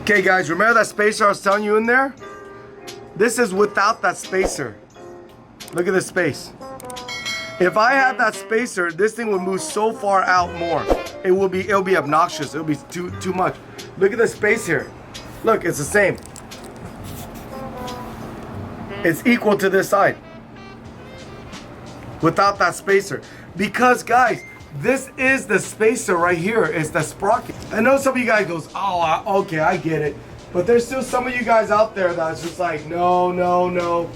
Okay guys, remember that spacer I was telling you in there? This is without that spacer. Look at the space. If I had that spacer, this thing would move so far out more. It'll be obnoxious. It'll be too much. Look at the space here. Look, it's the same. It's equal to this side. Without that spacer. Because guys, this is the spacer right here. It's the sprocket. I know some of you guys goes, oh, okay, I get it. But there's still some of you guys out there that's just like, no.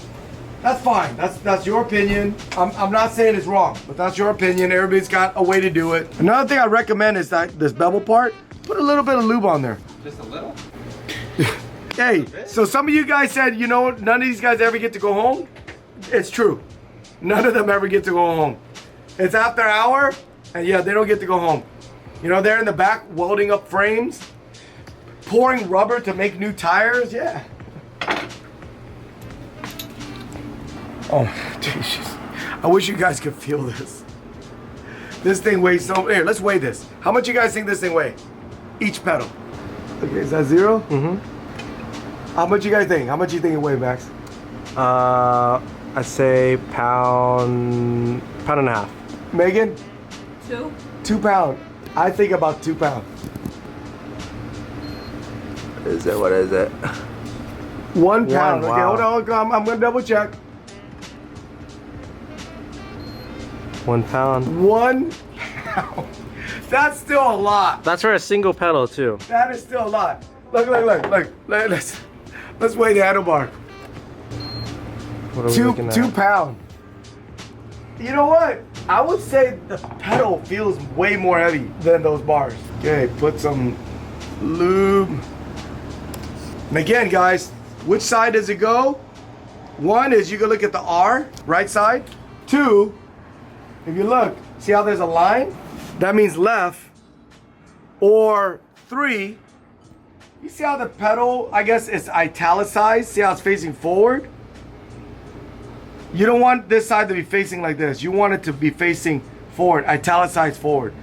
That's fine. That's your opinion. I'm not saying it's wrong, but that's your opinion. Everybody's got a way to do it. Another thing I recommend is that this bevel part, put a little bit of lube on there. Just a little? Hey, so some of you guys said, you know, none of these guys ever get to go home. It's true. None of them ever get to go home. It's after hour, and yeah, they don't get to go home. You know, they're in the back welding up frames, pouring rubber to make new tires, yeah. Oh, Jesus. I wish you guys could feel this. This thing weighs so, here, let's weigh this. How much you guys think this thing weighs? Each pedal. Okay, is that 0? Mm-hmm. How much you guys think? How much you think it weighs, Max? I say pound and a half. Megan? 2. 2 pounds. I think about 2 pounds. What is it? 1 pound. Okay, wow. hold on. I'm gonna double check. 1 pound. 1 pound. That's still a lot. That's for a single pedal too. That is still a lot. Look. Let's weigh the handlebar. What are we looking at? 2 pounds. You know what? I would say the pedal feels way more heavy than those bars. Okay, put some lube. And again, guys, which side does it go? 1 is you can look at the R, right side. 2, if you look, see how there's a line? That means left. Or 3, you see how the pedal, I guess it's italicized? See how it's facing forward? You don't want this side to be facing like this. You want it to be facing forward, italicized forward.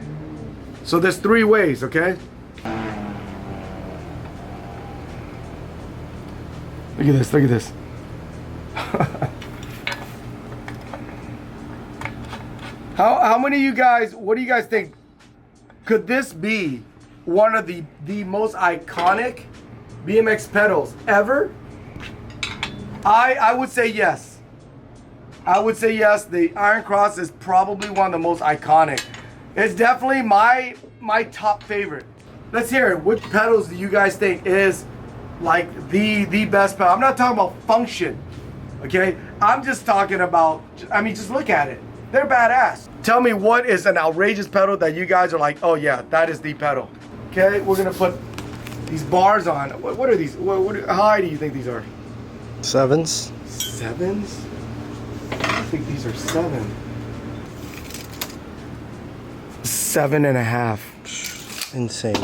So there's 3 ways, okay? Look at this. How many of you guys, what do you guys think? Could this be one of the most iconic BMX pedals ever? I would say yes. I would say yes. The Iron Cross is probably one of the most iconic. It's definitely my top favorite. Let's hear it. Which pedals do you guys think is like the best pedal? I'm not talking about function, okay? I'm just talking about, I mean, just look at it. They're badass. Tell me what is an outrageous pedal that you guys are like, oh yeah, that is the pedal. Okay, we're gonna put these bars on. What are these? How high do you think these are? 7s. 7s? I think these are 7. 7.5. Insane.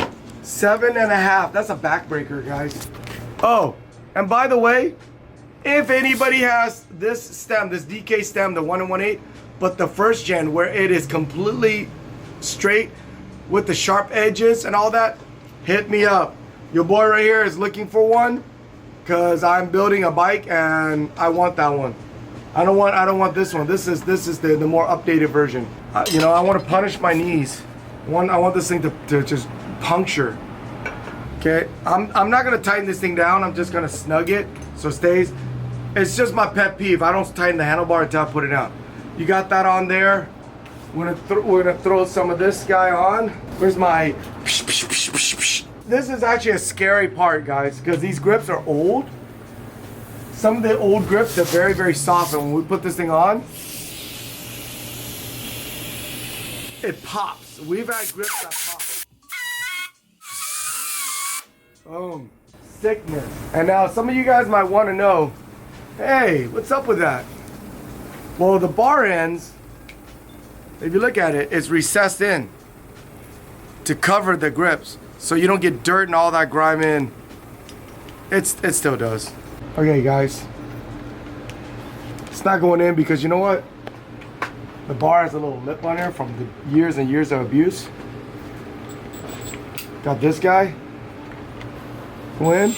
7.5. That's a backbreaker, guys. Oh, and by the way, if anybody has this stem, this DK stem, the 1 1/8, but the first gen where it is completely straight with the sharp edges and all that, hit me up. Your boy right here is looking for one because I'm building a bike and I want that one. I don't want this one. This is the more updated version. You know, I want to punish my knees. I want this thing to just puncture. Okay, I'm not gonna tighten this thing down. I'm just gonna snug it so it stays. It's just my pet peeve. I don't tighten the handlebar until I put it out. You got that on there. We're gonna throw some of this guy on. Where's my? This is actually a scary part, guys, because these grips are old. Some of the old grips are very, very soft, and when we put this thing on, it pops. We've had grips that pop. Boom. Sickness. And now some of you guys might want to know, hey, what's up with that? Well, the bar ends, if you look at it, it's recessed in to cover the grips so you don't get dirt and all that grime in. It still does. Okay, guys. It's not going in because you know what? The bar has a little lip on there from the years and years of abuse. Got this guy. Go in.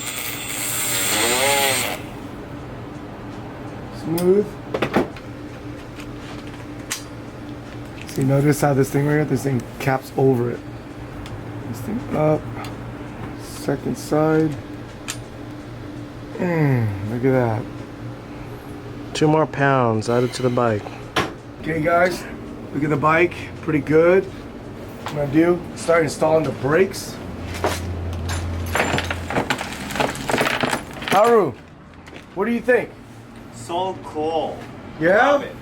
Smooth. See, notice how this thing right here, this thing caps over it. This thing up. Second side. Look at that. 2 more pounds added to the bike. Okay guys, look at the bike, pretty good. What I'm gonna do, start installing the brakes. Haru, what do you think? So cool. Yeah? Love it.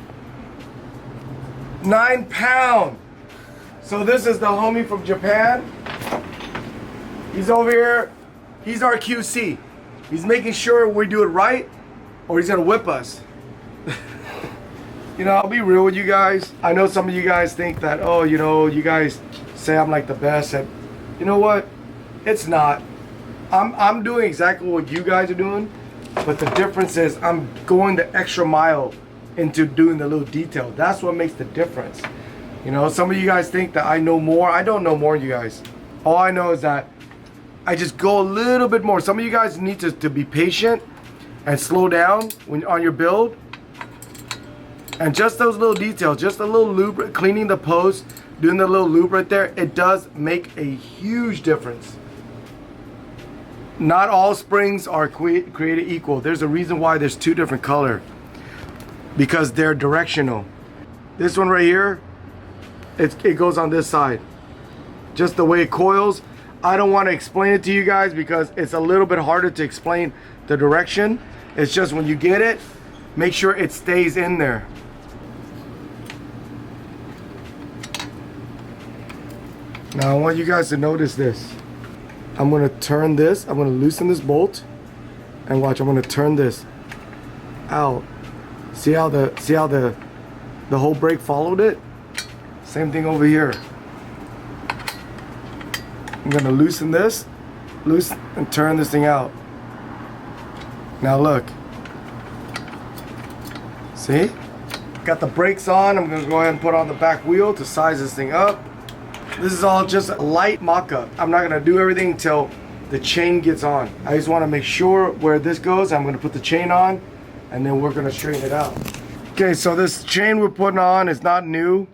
9 pound. So this is the homie from Japan. He's over here, he's our QC. He's making sure we do it right or he's gonna whip us. You know, I'll be real with you guys. I know some of you guys think that, oh, you know, you guys say I'm like the best at, you know what? It's not. I'm doing exactly what you guys are doing, but the difference is I'm going the extra mile into doing the little detail. That's what makes the difference. You know, some of you guys think that I know more. I don't know more than you guys. All I know is that I just go a little bit more. Some of you guys need to be patient and slow down when on your build. And just those little details, just a little lube, cleaning the post, doing the little lube right there, it does make a huge difference. Not all springs are created equal. There's a reason why there's 2 different colors. Because they're directional. This one right here, it goes on this side. Just the way it coils. I don't want to explain it to you guys because it's a little bit harder to explain the direction. It's just when you get it, make sure it stays in there. Now I want you guys to notice this. I'm going to turn this, I'm going to loosen this bolt and watch, I'm going to turn this out. See how the whole brake followed it? Same thing over here. I'm going to loosen this, and turn this thing out. Now look. See? Got the brakes on. I'm going to go ahead and put on the back wheel to size this thing up. This is all just a light mock-up. I'm not going to do everything until the chain gets on. I just want to make sure where this goes. I'm going to put the chain on and then we're going to straighten it out. Okay, so this chain we're putting on is not new.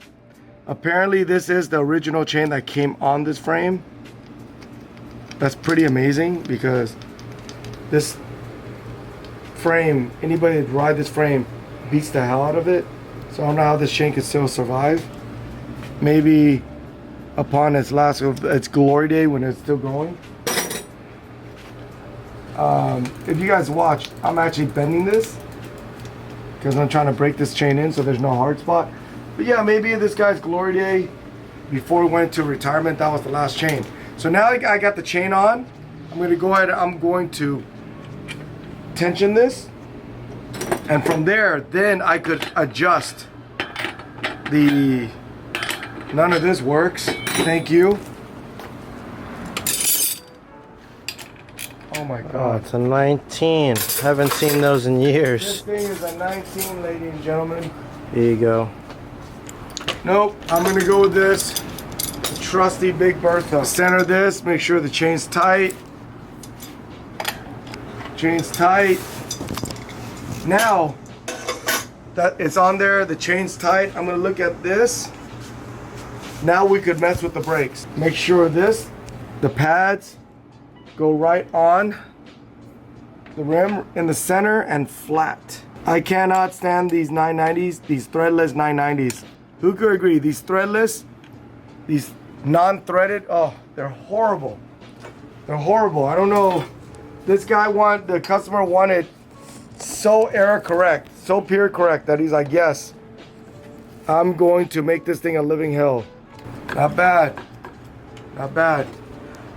Apparently this is the original chain that came on this frame. That's pretty amazing because this frame, anybody that ride this frame beats the hell out of it. So I don't know how this chain can still survive. Maybe upon its last of its glory day when it's still going. If you guys watched, I'm actually bending this because I'm trying to break this chain in so there's no hard spot. But yeah, maybe this guy's glory day before he went to retirement, that was the last chain. So now I got the chain on. I'm going to go ahead, I'm going to tension this, and from there then I could adjust the, none of this works, thank you. Oh my Oh, god. it's a 19. Haven't seen those in This years. thing is a 19, ladies and gentlemen. Here you go. Nope, I'm gonna go with this trusty Big Bertha. Center this, make sure the chain's tight. Chain's tight. Now that it's on there, the chain's tight, I'm gonna look at this. Now we could mess with the brakes. Make sure this, the pads, go right on the rim in the center and flat. I cannot stand these 990s, these threadless 990s. Who could agree? These threadless, these non-threaded, oh, they're horrible. They're horrible. I don't know. This guy the customer wanted so error correct, so pure correct that he's like, yes, I'm going to make this thing a living hell. Not bad. Not bad.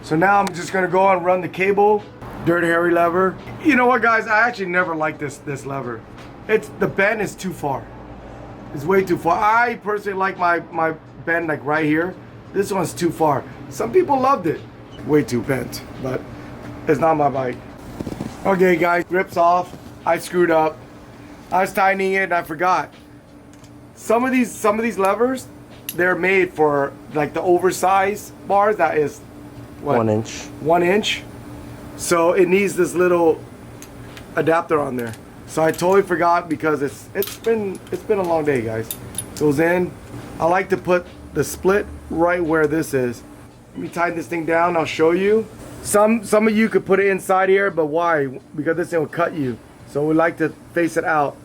So now I'm just gonna go and run the cable, dirty hairy lever. You know what, guys? I actually never liked this lever. The bend is too far. It's way too far. I personally like my bend like right here. This one's too far. Some people loved it. Way too bent, but it's not my bike. Okay, guys, grips off. I screwed up. I was tightening it and I forgot. Some of these levers, they're made for like the oversized bars. That is what? 1 inch. 1 inch. So it needs this little adapter on there. So I totally forgot because it's been a long day, guys. Goes in. I like to put the split right where this is. Let me tighten this thing down. I'll show you. Some of you could put it inside here, but why? Because this thing will cut you. So we like to face it out.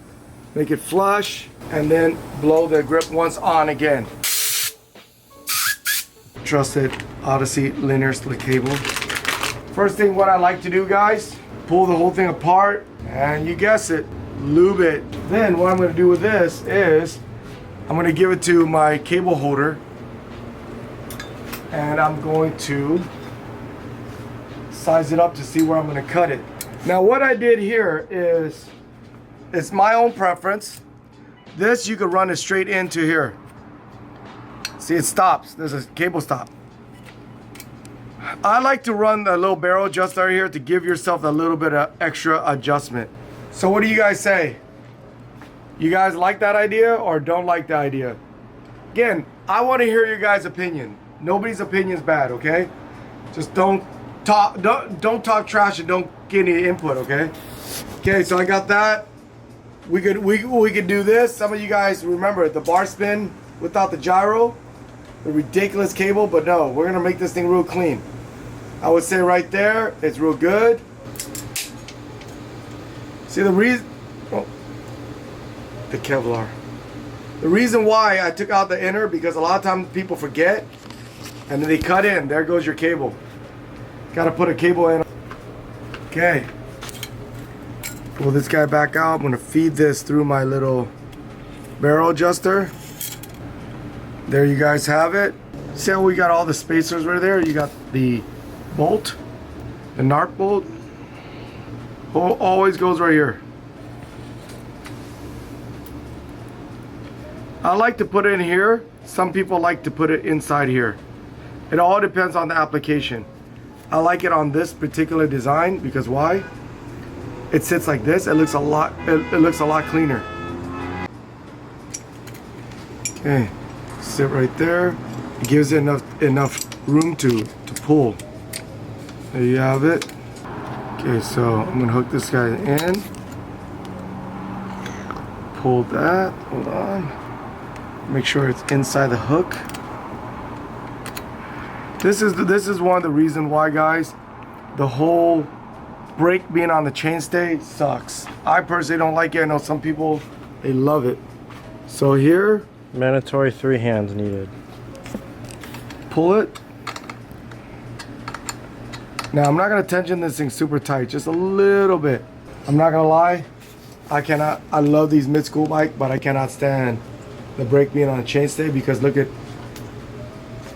Make it flush and then blow the grip once on again. Trusted Odyssey linear split cable. First thing what I like to do, guys, pull the whole thing apart and you guess it, lube it. Then what I'm going to do with this is I'm going to give it to my cable holder and I'm going to size it up to see where I'm going to cut it. Now what I did here is, it's my own preference. This you could run it straight into here. See, it stops. There's a cable stop. I like to run the little barrel adjuster here to give yourself a little bit of extra adjustment. So what do you guys say? You guys like that idea or don't like the idea? Again, I want to hear your guys' opinion. Nobody's opinion is bad, okay? Just don't talk trash and don't get any input, okay? Okay, so I got that. We could do this. Some of you guys remember the bar spin without the gyro, the ridiculous cable, but no, we're gonna make this thing real clean. I would say right there, it's real good. See the reason, oh, the Kevlar. The reason why I took out the inner, because a lot of times people forget, and then they cut in, there goes your cable. Gotta put a cable in. Okay. Pull this guy back out. I'm gonna feed this through my little barrel adjuster. There you guys have it. See how we got all the spacers right there? You got the bolt, the NARC bolt. Always goes right here. I like to put it in here. Some people like to put it inside here. It all depends on the application. I like it on this particular design because why? It sits like this. It looks a lot. It looks a lot cleaner. Okay, sit right there. It gives it enough room to pull. There you have it. Okay, so I'm gonna hook this guy in. Pull that. Hold on. Make sure it's inside the hook. This is one of the reasons why, guys, the whole brake being on the chainstay sucks. I personally don't like it. I know some people, they love it. So here, mandatory 3 hands needed. Pull it. Now I'm not gonna tension this thing super tight, just a little bit. I'm not gonna lie, I love these mid-school bike, but I cannot stand the brake being on a chainstay because look at,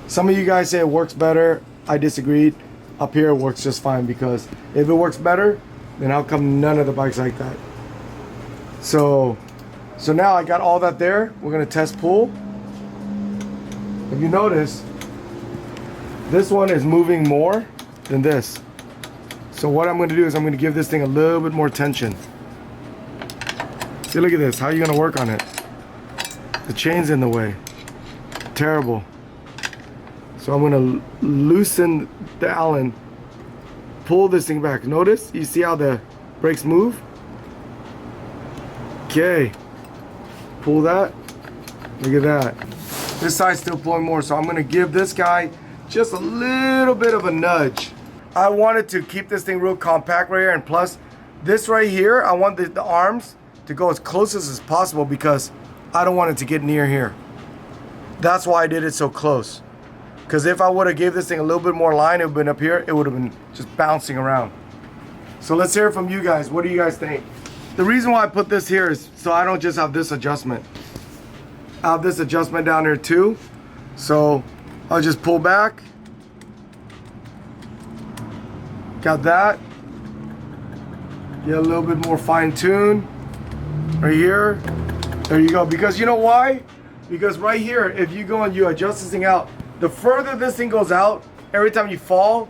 some of you guys say it works better. I disagreed. Up here it works just fine because if it works better, then how come none of the bikes like that? So now I got all that there. We're gonna test pull. If you notice, this one is moving more than this. So what I'm gonna do is I'm gonna give this thing a little bit more tension. See, look at this. How are you gonna work on it? The chain's in the way. Terrible. So I'm gonna loosen the Allen, pull this thing back. Notice, you see how the brakes move? Okay, pull that. Look at that. This side's still pulling more, so I'm gonna give this guy just a little bit of a nudge. I wanted to keep this thing real compact right here, and plus, this right here, I want the arms to go as close as possible because I don't want it to get near here. That's why I did it so close. Because if I would have gave this thing a little bit more line, it would have been up here, it would have been just bouncing around. So let's hear from you guys. What do you guys think? The reason why I put this here is so I don't just have this adjustment. I have this adjustment down here too. So I'll just pull back. Got that. Get a little bit more fine tune. Right here. There you go. Because you know why? Because right here, if you go and you adjust this thing out, the further this thing goes out, every time you fall,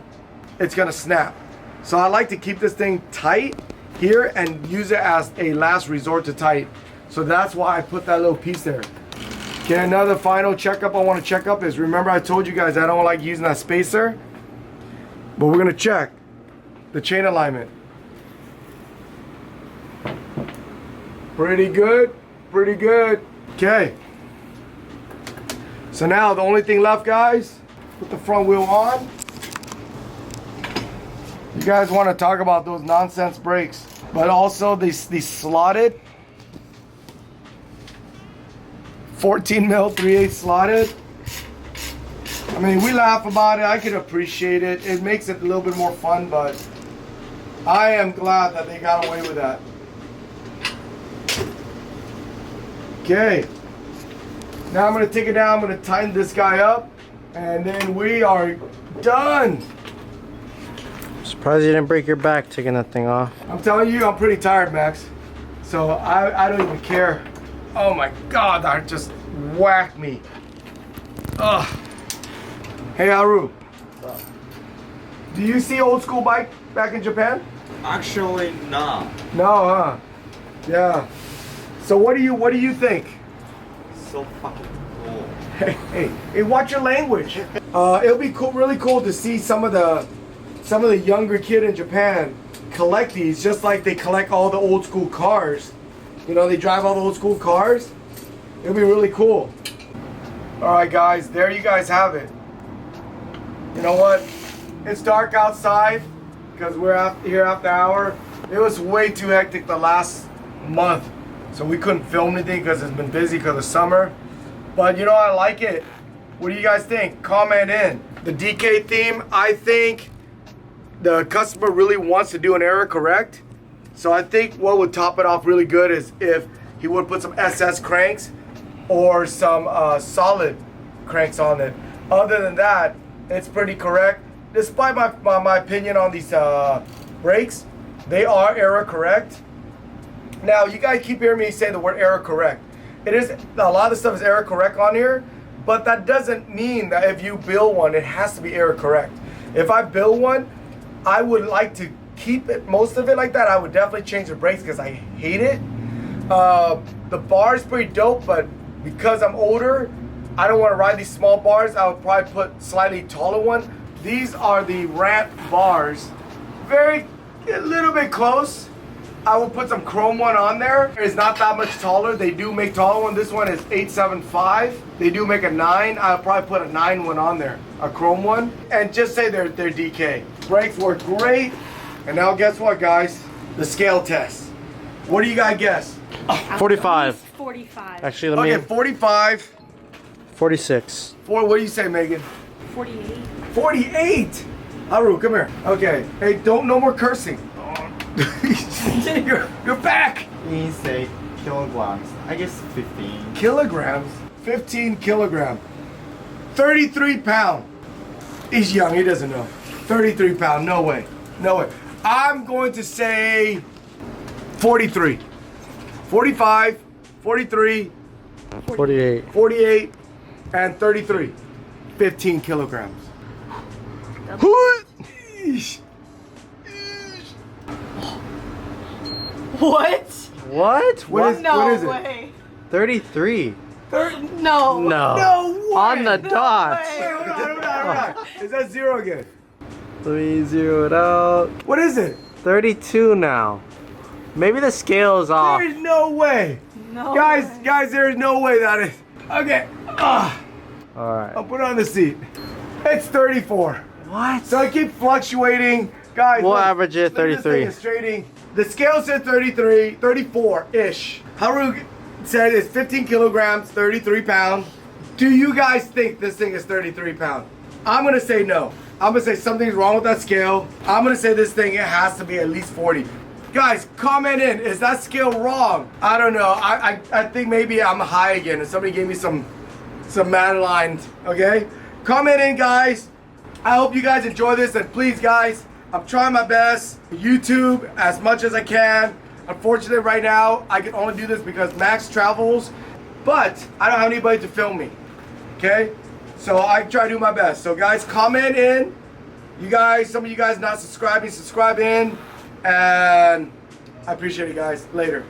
it's gonna snap. So I like to keep this thing tight here and use it as a last resort to tight. So that's why I put that little piece there. Okay, another final checkup I want to check up is, remember I told you guys I don't like using that spacer? But we're gonna check. the chain alignment. Pretty good, pretty good. Okay. So now the only thing left, guys, put the front wheel on. You guys want to talk about those nonsense brakes, but also these slotted 14 mil 3/8 slotted. I mean, we laugh about it. I can appreciate it. It makes it a little bit more fun, but I am glad that they got away with that. Okay. Now I'm going to take it down. I'm going to tighten this guy up, and then we are done. Surprised you didn't break your back taking that thing off. I'm telling you, I'm pretty tired, Max. So I don't even care. Oh my God, that just whacked me. Ugh. Hey, Haru. Do you see old school bike back in Japan? Actually, nah. No, huh? Yeah. So what do you think? So fucking cool. Hey, watch your language. It'll be cool, really cool to see some of the younger kid in Japan collect these, just like they collect all the old school cars. You know, they drive all the old school cars. It'll be really cool. All right, guys, there you guys have it. You know what? It's dark outside because we're here after hour. It was way too hectic the last month, so we couldn't film anything because it's been busy because of summer. But you know, I like it. What do you guys think? Comment in. The DK theme, I think the customer really wants to do an error correct. So I think what would top it off really good is if he would put some SS cranks or some solid cranks on it. Other than that, it's pretty correct. Despite my opinion on these brakes, they are error correct. Now, you guys keep hearing me say the word error correct. It is, a lot of stuff is error correct on here, but that doesn't mean that if you build one, it has to be error correct. If I build one, I would like to keep it, most of it like that. I would definitely change the brakes because I hate it. The bar is pretty dope, but because I'm older, I don't want to ride these small bars. I would probably put slightly taller one. These are the ramp bars. A little bit close. I will put some chrome one on there. It's not that much taller. They do make taller one. This one is 875. They do make a 9. I'll probably put a 9 one on there, a chrome one, and just say they're DK. Brakes work great. And now guess what, guys? The scale test. What do you guys guess? 45. 45. Actually, let me. Okay, 45. 46. What do you say, Megan? 48. 48. Haru, come here. Okay. Hey, no more cursing. You're back. You say kilograms. I guess 15. Kilograms. 15 kilogram. 33 pound. He's young. He doesn't know. 33 pound. No way. No way. I'm going to say 43. 45, 43, 48. 48, and 33. 15 kilograms. What? What? What is it? Way. 33. No. No. No way. On the dot. Wait, hold on. Is that zero again? Let me zero it out. What is it? 32 now. Maybe the scale is off. There's no way. No. Guys, there's no way that is. Okay. Alright. I'll put it on the seat. It's 34. What? So I keep fluctuating. Guys, We'll look, average it look at this 33. thing, it's straighting. The scale said 33, 34-ish. Haru said it's 15 kilograms, 33 pounds. Do you guys think this thing is 33 pounds? I'm gonna say no. I'm gonna say something's wrong with that scale. I'm gonna say this thing, it has to be at least 40. Guys, comment in, is that scale wrong? I don't know, I think maybe I'm high again and somebody gave me some mad lines, okay? Comment in, guys. I hope you guys enjoy this, and please, guys, I'm trying my best. YouTube as much as I can. Unfortunately, right now, I can only do this because Max travels, but I don't have anybody to film me, okay? So I try to do my best. So guys, comment in. You guys, some of you guys not subscribing, subscribe in. And I appreciate it, guys. Later.